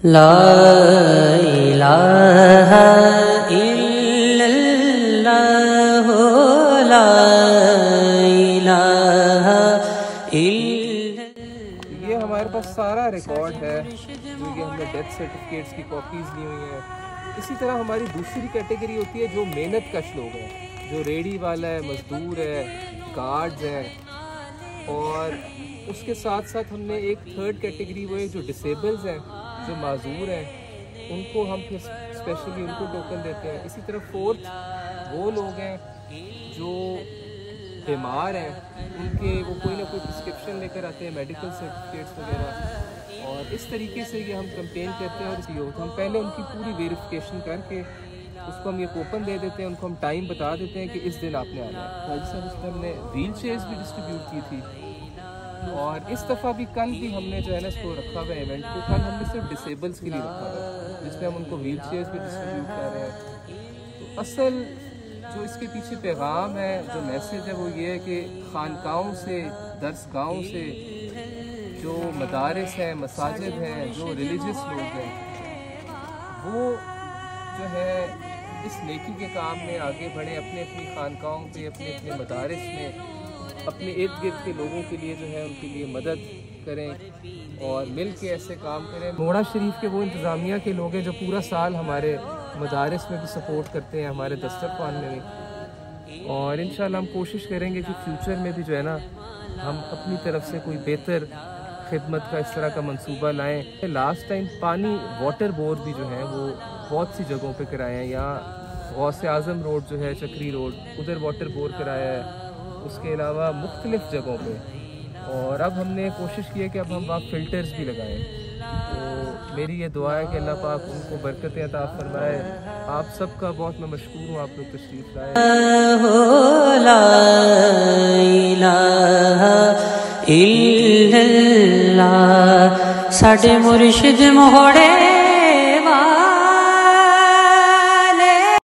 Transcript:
لا الہ الا اللہ لا الہ الا۔ یہ ہمارے پاس سارا ریکارڈ ہے جو کہ ہم نے ڈیتھ سرٹیفکیٹس کی کاپیز لی ہوئی ہیں۔ اسی طرح ہماری دوسری کیٹیگری ہوتی ہے جو محنت کش لوگ ہیں، جو ریڑھی والا ہے، مزدور ہے، گارڈز ہیں، اور اس کے ساتھ ساتھ ہم نے ایک تھرڈ کیٹیگری وہ ہے جو ڈسیبلز ہیں، جو معذور ہیں، ان کو ہم پھر اسپیشلی ان کو ٹوکن دیتے ہیں۔ اسی طرح فورتھ وہ لوگ ہیں جو بیمار ہیں، ان کے وہ کوئی نہ کوئی پرسکرپشن لے کر آتے ہیں، میڈیکل سرٹیفکیٹس وغیرہ، اور اس طریقے سے یہ ہم کمپین کرتے ہیں۔ اور ہم پہلے ان کی پوری ویریفیکیشن کر کے اس کو ہم یہ کوپن دے دیتے ہیں، ان کو ہم ٹائم بتا دیتے ہیں کہ اس دن آپ نے آنا ہے۔ حاجی صاحب اس میں ہم نے ویل چیئرز بھی ڈسٹریبیوٹ کی تھی، اور اس دفعہ بھی کل بھی ہم نے جو ہے نا اس کو رکھا ہوا ہے ایونٹ کو، کل ہم نے صرف ڈسیبلز کے لیے رکھا ہوا ہے، جس میں ہم ان کو ویل چیئرز بھی ڈسٹریبیوٹ کر رہے ہیں۔ تو اصل جو اس کے پیچھے پیغام ہے، جو میسیج ہے، وہ یہ ہے کہ خانقاہوں سے، درس گاہوں سے، جو مدارس ہیں، مساجد ہیں، جو ریلیجس لوگ ہیں، وہ جو ہے اس نیکی کے کام میں آگے بڑھیں، اپنے اپنی خانقاہوں پہ، اپنے اپنے مدارس میں، اپنے ارد گرد کے لوگوں کے لیے جو ہے ان کے لیے مدد کریں اور مل کے ایسے کام کریں۔ موڑا شریف کے وہ انتظامیہ کے لوگ ہیں جو پورا سال ہمارے مدارس میں بھی سپورٹ کرتے ہیں، ہمارے دسترخوان میں بھی، اور انشاءاللہ ہم کوشش کریں گے کہ فیوچر میں بھی جو ہے نا ہم اپنی طرف سے کوئی بہتر خدمت کا اس طرح کا منصوبہ لائیں۔ لاسٹ ٹائم پانی واٹر بور بھی جو ہے وہ بہت سی جگہوں پہ کرائے ہیں، یہاں غوث اعظم روڈ جو ہے، چکری روڈ، ادھر واٹر بور کرایا ہے، اس کے علاوہ مختلف جگہوں پہ، اور اب ہم نے کوشش کی ہے کہ اب ہم وہاں فلٹرز بھی لگائیں۔ تو میری یہ دعا ہے کہ اللہ پاک ان کو برکتیں عطا فرمائے۔ آپ سب کا بہت میں مشکور ہوں، آپ لوگ تشریف لائے۔ لا الہ الا اللہ، ساڈے مرشد موڑے